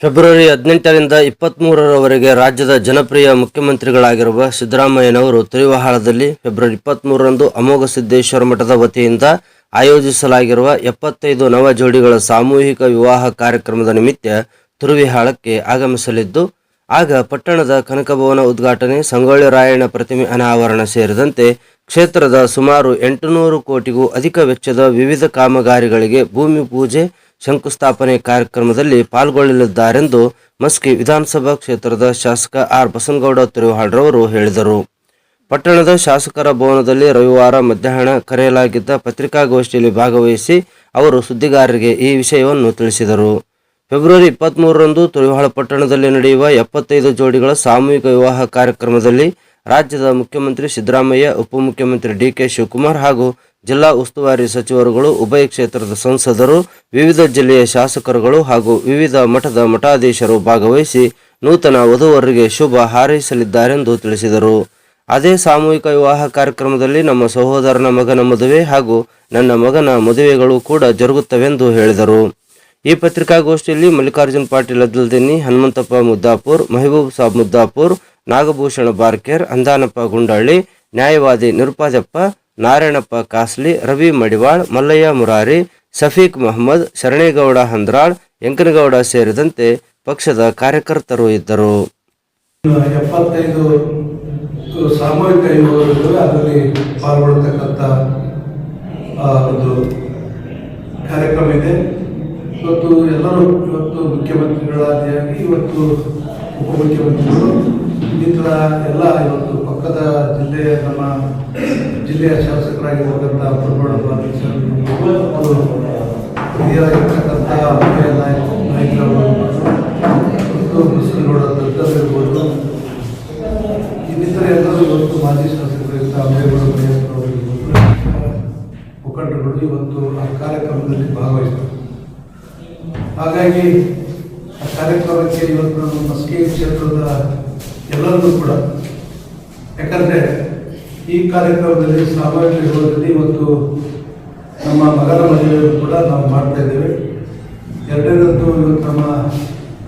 February 18ರಿಂದ 23ರವರೆಗೆ ರಾಜ್ಯದ ಜನಪ್ರಿಯ ಮುಖ್ಯಮಂತ್ರಿಗಳಾಗಿರುವ ಸಿದ್ದರಾಮಯ್ಯನವರು ತುರಿವಹಾಳದಲ್ಲಿ ಫೆಬ್ರವರಿ 23ರಂದು ಅಮೋಘ ಸಿದ್ದೇಶ್ವರ ಮಠದ ವತಿಯಿಂದ ಆಯೋಜಿಸಲಾಗಿರುವ 75 ನವ ಜೋಡಿಗಳ ಸಾಮೂಹಿಕ ವಿವಾಹ ಕಾರ್ಯಕ್ರಮದ ನಿಮಿತ್ತ ತುರುವಿಹಾಳಕ್ಕೆ ಆಗಮಿಸಲಿದ್ದು, ಆಗ ಪಟ್ಟಣದ ಕನಕಭವನ ಉದ್ಘಾಟನೆ, ಸಂಗೊಳ್ಳಿ ರಾಯಣ್ಣ ಪ್ರತಿಮೆ ಅನಾವರಣ ಸೇರಿದಂತೆ ಕ್ಷೇತ್ರದ ಸುಮಾರು 800 ಕೋಟಿಗೂ ಅಧಿಕ ವೆಚ್ಚದ ವಿವಿಧ ಕಾಮಗಾರಿಗಳಿಗೆ ಭೂಮಿ ಪೂಜೆ, ಶಂಕುಸ್ಥಾಪನೆ ಕಾರ್ಯಕ್ರಮದಲ್ಲಿ ಪಾಲ್ಗೊಳ್ಳಲಿದ್ದಾರೆಂದು ಮಸ್ಕಿ ವಿಧಾನಸಭಾ ಕ್ಷೇತ್ರದ ಶಾಸಕ ಆರ್ ಬಸನಗೌಡ ತುರಿಹಾಳ್ರವರು ಹೇಳಿದರು. ಪಟ್ಟಣದ ಶಾಸಕರ ಭವನದಲ್ಲಿ ರವಿವಾರ ಮಧ್ಯಾಹ್ನ ಕರೆಯಲಾಗಿದ್ದ ಪತ್ರಿಕಾಗೋಷ್ಠಿಯಲ್ಲಿ ಭಾಗವಹಿಸಿ ಅವರು ಸುದ್ದಿಗಾರರಿಗೆ ಈ ವಿಷಯವನ್ನು ತಿಳಿಸಿದರು. ಫೆಬ್ರವರಿ 23ರಂದು ತುರಿಹಾಳ ಪಟ್ಟಣದಲ್ಲಿ ನಡೆಯುವ 75 ಜೋಡಿಗಳ ಸಾಮೂಹಿಕ ವಿವಾಹ ಕಾರ್ಯಕ್ರಮದಲ್ಲಿ ರಾಜ್ಯದ ಮುಖ್ಯಮಂತ್ರಿ ಸಿದ್ದರಾಮಯ್ಯ, ಉಪಮುಖ್ಯಮಂತ್ರಿ ಡಿ.ಕೆ. ಶಿವಕುಮಾರ್ ಹಾಗೂ ಜಿಲ್ಲಾ ಉಸ್ತುವಾರಿ ಸಚಿವರುಗಳು, ಉಭಯ ಕ್ಷೇತ್ರದ ಸಂಸದರು, ವಿವಿಧ ಜಿಲ್ಲೆಯ ಶಾಸಕರುಗಳು ಹಾಗೂ ವಿವಿಧ ಮಠದ ಮಠಾಧೀಶರು ಭಾಗವಹಿಸಿ ನೂತನ ವಧುವರರಿಗೆ ಶುಭ ಹಾರೈಸಲಿದ್ದಾರೆಂದು ತಿಳಿಸಿದರು. ಅದೇ ಸಾಮೂಹಿಕ ವಿವಾಹ ಕಾರ್ಯಕ್ರಮದಲ್ಲಿ ನಮ್ಮ ಸಹೋದರನ ಮಗನ ಮದುವೆ ಹಾಗೂ ನನ್ನ ಮಗನ ಮದುವೆಗಳು ಕೂಡ ಜರುಗುತ್ತವೆಂದು ಹೇಳಿದರು. ಈ ಪತ್ರಿಕಾಗೋಷ್ಠಿಯಲ್ಲಿ ಮಲ್ಲಿಕಾರ್ಜುನ್ ಪಾಟೀಲ್ ಅದ್ದಲ್ದಿನ್ನಿ, ಹನುಮಂತಪ್ಪ ಮುದ್ದಾಪುರ್, ಮೆಹಬೂಬ್ ಸಾಬ್ ಮುದ್ದಾಪುರ್, ನಾಗಭೂಷಣ ಬಾರ್ಕೇರ್, ಅಂದಾನಪ್ಪ ಗುಂಡಳ್ಳಿ, ನ್ಯಾಯವಾದಿ ನಿರುಪಾದಪ್ಪ, ನಾರಾಯಣಪ್ಪ ಕಾಸ್ಲಿ, ರವಿ ಮಡಿವಾಳ್, ಮಲ್ಲಯ್ಯ ಮುರಾರಿ, ಸಫೀಕ್ ಮಹಮ್ಮದ್, ಶರಣೇಗೌಡ ಹಂದ್ರಾಳ್, ಯಂಕನಗೌಡ ಸೇರಿದಂತೆ ಪಕ್ಷದ ಕಾರ್ಯಕರ್ತರು ಇದ್ದರು. 75 ಸಾಮೂಹಿಕ ಯುವಕರು ಅದರಲ್ಲಿ ಪಾಲ್ಗೊಳ್ಳತಕ್ಕಂಥ ಒಂದು ಕಾರ್ಯಕ್ರಮ ಇದೆ. ಇವತ್ತು ಮುಖ್ಯಮಂತ್ರಿಗಳಾದಿಯಾಗಿ ಇವತ್ತು ಉಪಮುಖ್ಯಮಂತ್ರಿಗಳು ಇನ್ನಿತರ ಎಲ್ಲ ಇವತ್ತು ಪಕ್ಕದ ನಮ್ಮ ಜಿಲ್ಲೆಯ ಶಾಸಕರಾಗಿರ್ತಕ್ಕಂಥ ಹಿರಿಯರಾಗಿರ್ತಕ್ಕಂಥ ನಾಯಕರು ಮುಸ್ಲಿಂಗೌಡ ದತ್ತರಿರ್ಬೋದು, ಇನ್ನಿತರ ಎಲ್ಲರೂ ಇವತ್ತು ಮಾಜಿ ಶಾಸಕರಿದ್ದ ಮುಖಂಡರುಗಳು ಇವತ್ತು ಆ ಕಾರ್ಯಕ್ರಮದಲ್ಲಿ ಭಾಗವಹಿಸ್ತಾರೆ. ಹಾಗಾಗಿ ಆ ಕಾರ್ಯಕ್ರಮಕ್ಕೆ ಇವತ್ತು ನಮ್ಮ ಮಸ್ಕಿ ಕ್ಷೇತ್ರದ ಎಲ್ಲರಿಗೂ ಕೂಡ, ಯಾಕಂದರೆ ಈ ಕಾರ್ಯಕ್ರಮದಲ್ಲಿ ಸಾಮಾಜಿಕ ವಿರೋಧದಲ್ಲಿ ಇವತ್ತು ನಮ್ಮ ಮಗನ ಮದುವೆಯನ್ನು ಕೂಡ ನಾವು ಮಾಡ್ತಾ ಇದ್ದೇವೆ. ಎರಡನೇದಂತೂ ಇವತ್ತು ನಮ್ಮ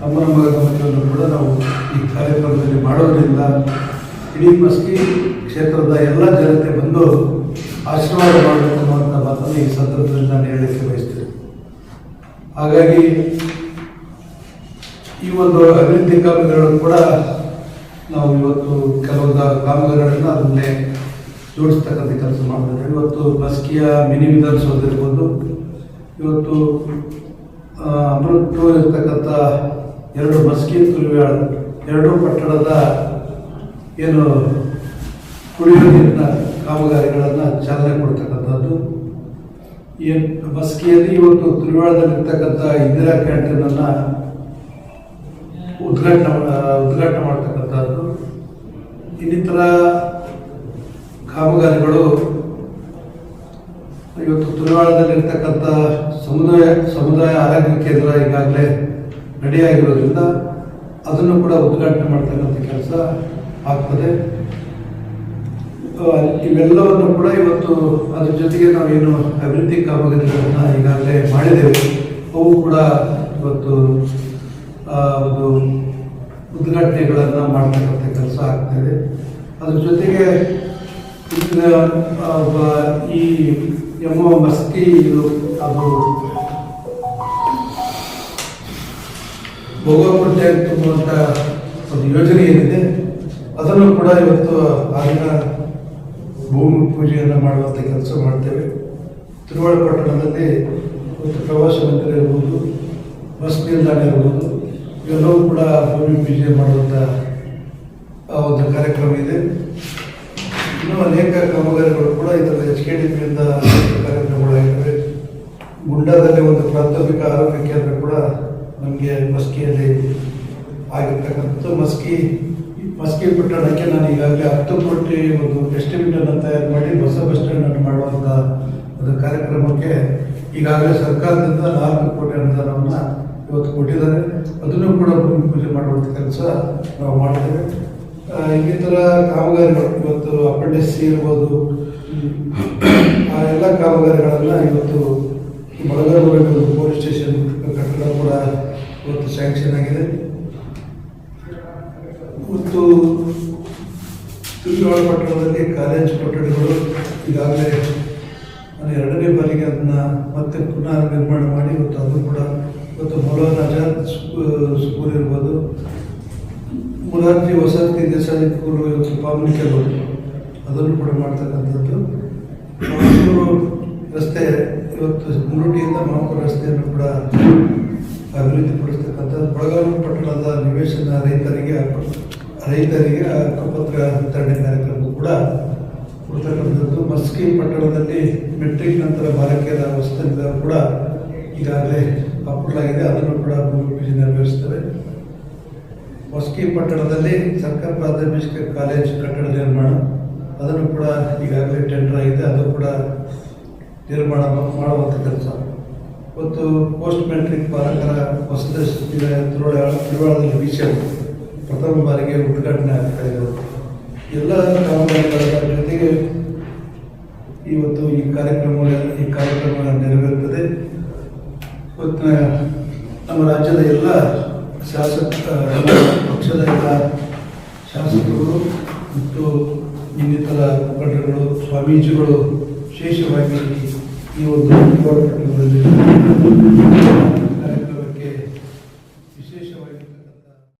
ಅಮ್ಮನ ಮಗನ ಮದುವೆಯನ್ನು ಕೂಡ ನಾವು ಈ ಕಾರ್ಯಕ್ರಮದಲ್ಲಿ ಮಾಡೋದ್ರಿಂದ ಇಡೀ ಮಸ್ಕಿ ಕ್ಷೇತ್ರದ ಎಲ್ಲ ಜನತೆ ಬಂದು ಆಶೀರ್ವಾದ ಮಾಡಬೇಕು ಅನ್ನುವಂಥ ಮಾತನ್ನು ಈ ಸಂದರ್ಭದಲ್ಲಿ ನಾನು ಹೇಳಲಿಕ್ಕೆ ಬಯಸ್ತೇನೆ. ಹಾಗಾಗಿ ಈ ಒಂದು ಅಭಿವೃದ್ಧಿ ಕಾಮಗಾರಿಗಳನ್ನು ಕೂಡ ನಾವು ಇವತ್ತು ಕೆಲವು ಕಾಮಗಾರಿಗಳನ್ನು ಅದನ್ನೇ ಜೋಡಿಸ್ತಕ್ಕಂಥ ಕೆಲಸ ಮಾಡ್ತಿದ್ದೇವೆ. ಇವತ್ತು ಮಸ್ಕಿಯ ಮಿನಿ ವಿಧಾನಸೌಧ ಇರ್ಬೋದು, ಇವತ್ತು ಅಮೃತ ಇರ್ತಕ್ಕಂಥ 2 ಮಸ್ಕಿ ತುರಿವಾಳ 2 ಪಟ್ಟಣದ ಏನು ಕುಡಿಯುವ ನೀರಿನ ಕಾಮಗಾರಿಗಳನ್ನು ಚಾಲನೆ ಕೊಡ್ತಕ್ಕಂಥದ್ದು. ಮಸ್ಕಿಯಲ್ಲಿ ಇವತ್ತು ತುರಿವಾಳದಲ್ಲಿರ್ತಕ್ಕಂಥ ಇಂದಿರಾ ಕ್ಯಾಂಟೀನನ್ನು ಉದ್ಘಾಟನೆ ಮಾಡ್ತಕ್ಕಂಥದ್ದು. ಇನ್ನಿತರ ಕಾಮಗಾರಿಗಳು ಇವತ್ತು ತುರಿವಾಳದಲ್ಲಿರ್ತಕ್ಕಂಥ ಸಮುದಾಯ ಆರೋಗ್ಯ ಕೇಂದ್ರ ಈಗಾಗಲೇ ರೆಡಿಯಾಗಿರೋದ್ರಿಂದ ಅದನ್ನು ಕೂಡ ಉದ್ಘಾಟನೆ ಮಾಡ್ತಕ್ಕಂಥ ಕೆಲಸ ಆಗ್ತದೆ. ಇವೆಲ್ಲವನ್ನು ಕೂಡ ಇವತ್ತು ಅದ್ರ ಜೊತೆಗೆ ನಾವೇನು ಅಭಿವೃದ್ಧಿ ಕಾಮಗಾರಿಗಳನ್ನು ಈಗಾಗಲೇ ಮಾಡಿದ್ದೇವೆ, ಅವು ಕೂಡ ಇವತ್ತು ಒಂದು ಉದ್ಘಾಟನೆಗಳನ್ನು ಮಾಡ್ತಕ್ಕಂಥ ಕೆಲಸ ಆಗ್ತಾಯಿದೆ. ಅದ್ರ ಜೊತೆಗೆ ಈ ಮಸ್ಕಿ ಅದು ಭೋಗಪುರ ಟ್ಯಾಂಕ್ ತುಂಬುವಂಥ ಒಂದು ಯೋಜನೆ ಏನಿದೆ ಅದನ್ನು ಕೂಡ ಇವತ್ತು ಆಗಿನ ಭೂಮಿ ಪೂಜೆಯನ್ನು ಮಾಡುವಂಥ ಕೆಲಸ ಮಾಡ್ತೇವೆ. ತುರಿವಾಳ ಪಟ್ಟಣದಲ್ಲಿ ಇವತ್ತು ಪ್ರವಾಸ ಮಂದಿರ ಇರ್ಬೋದು, ಬಸ್ ನಿಲ್ದಾಣ ಇರ್ಬೋದು, ಇವೆಲ್ಲವೂ ಕೂಡ ಭೂಮಿ ಪೂಜೆ ಮಾಡುವಂಥ ಒಂದು ಕಾರ್ಯಕ್ರಮ ಇದೆ. ಇನ್ನೂ ಅನೇಕ ಕಾಮಗಾರಿಗಳು ಕೂಡ ಇದರ HKDPಯಿಂದ ಕಾರ್ಯಕ್ರಮಗಳಾಗಿವೆ. ಗುಂಡಾದಲ್ಲಿ ಒಂದು ಪ್ರಾಥಮಿಕ ಆರೋಗ್ಯ ಕೇಂದ್ರ ಕೂಡ ನಮಗೆ ಮಸ್ಕಿಯಲ್ಲಿ ಆಗಿರ್ತಕ್ಕಂಥದ್ದು. ಮಸ್ಕಿ ಪಟ್ಟಣಕ್ಕೆ ನಾನು ಈಗಾಗಲೇ 10 ಕೋಟಿ ಒಂದು ಎಸ್ಟಿಮೇಟನ್ನು ತಯಾರು ಮಾಡಿ ಹೊಸ ಬಸ್ ಸ್ಟ್ಯಾಂಡನ್ನು ಮಾಡುವಂಥ ಒಂದು ಕಾರ್ಯಕ್ರಮಕ್ಕೆ ಈಗಾಗಲೇ ಸರ್ಕಾರದಿಂದ 4 ಕೋಟಿ ಅನುದಾನವನ್ನು ಇವತ್ತು ಕೊಟ್ಟಿದ್ದಾರೆ. ಅದನ್ನು ಕೂಡ ಭೂಮಿ ಪೂಜೆ ಮಾಡುವಂಥ ಕೆಲಸ ನಾವು ಮಾಡ್ತೇವೆ. ಇನ್ನಿತರ ಕಾಮಗಾರಿಗಳು ಇವತ್ತು ಅಪೆಂಡಿಕ್ಸ್ ಇರ್ಬೋದು, ಆ ಎಲ್ಲ ಕಾಮಗಾರಿಗಳನ್ನು ಇವತ್ತು ಬಳಗರೂರಲ್ಲಿ ಪೊಲೀಸ್ ಸ್ಟೇಷನ್ ಕಟ್ಟಡ ಕೂಡ ಇವತ್ತು ಸ್ಯಾಂಕ್ಷನ್ ಆಗಿದೆ. ಮತ್ತು ತುಳಿವಾಳ ಪಟ್ಟಣದಲ್ಲಿ ಕಾಲೇಜ್ ಕೊಠಡಿಗಳು ಈಗಾಗಲೇ ನಾನು 2ನೇ ಬಾರಿಗೆ ಅದನ್ನು ಮತ್ತೆ ಪುನಃ ನಿರ್ಮಾಣ ಮಾಡಿ ಇವತ್ತು ಅದು ಕೂಡ ಇವತ್ತು ಮೌಲಾನ ಆಜಾದ್ ಸ್ಕೂಲ್ ಇರ್ಬೋದು, ಮುರಾರ್ಜಿ ವಸತಿ ದೇಸಾಯಿ ಸ್ಕೂಲು ಇವತ್ತು ಪಾಮನಿಕೆಗಳು ಅದನ್ನು ಕೂಡ ಮಾಡ್ತಕ್ಕಂಥದ್ದು. ಮಾವಕೂರು ರಸ್ತೆ ಇವತ್ತು ಮುರುಟಿಯಿಂದ ಮಾವಕೂರು ರಸ್ತೆಯನ್ನು ಕೂಡ ಅಭಿವೃದ್ಧಿಪಡಿಸ್ತಕ್ಕಂಥದ್ದು. ಬೆಳಗಾವಿ ಪಟ್ಟಣದ ನಿವೇಶನ ರೈತರಿಗೆ ಹಕ್ಕುಪತ್ರ ವಿತರಣೆ ಕಾರ್ಯಕ್ರಮ ಕೂಡ ಕೊಡ್ತಕ್ಕಂಥದ್ದು. ಮಸ್ಕಿ ಪಟ್ಟಣದಲ್ಲಿ ಮೆಟ್ರಿಕ್ ನಂತರ ಬಾಲಕಿಯರ ವಸತಿ ಕೂಡ ಈಗಾಗಲೇ ಹಾಕಲಾಗಿದೆ, ಅದನ್ನು ಕೂಡ ಭೂಮಿ ಪೂಜೆ ನೆರವೇರಿಸ್ತೇವೆ. ಮಸ್ಕಿ ಪಟ್ಟಣದಲ್ಲಿ ಸರ್ಕಾರಿ ಪ್ರಾಥಮಿಕ ಕಾಲೇಜ್ ಕಟ್ಟಡ ನಿರ್ಮಾಣ ಅದನ್ನು ಕೂಡ ಈಗಾಗಲೇ ಟೆಂಡರ್ ಆಗಿದೆ, ಅದು ಕೂಡ ನಿರ್ಮಾಣ ಮಾಡುವಂಥ ಕೆಲಸ. ಇವತ್ತು ಪೋಸ್ಟ್ ಮ್ಯಾಟ್ರಿಕ್ ಬಾಲಕರ ವಸತಿ ತಿರುವಾಳದಲ್ಲಿ ವಿಷಯ ಪ್ರಥಮ ಬಾರಿಗೆ ಉದ್ಘಾಟನೆ ಆಗ್ತಾ ಇರೋದು. ಎಲ್ಲ ಕಾಮಗಾರಿಗಳ ಜೊತೆಗೆ ಇವತ್ತು ಈ ಕಾರ್ಯಕ್ರಮ ನೆರವೇರುತ್ತದೆ. ಇವತ್ತು ನಮ್ಮ ರಾಜ್ಯದ ಎಲ್ಲ ಪಕ್ಷದ ಎಲ್ಲ ಶಾಸಕರು ಮತ್ತು ಇನ್ನಿತರ ಮುಖಂಡರುಗಳು, ಸ್ವಾಮೀಜಿಗಳು ವಿಶೇಷವಾಗಿ ಈ ಒಂದು ಪಟ್ಟಣದಲ್ಲಿ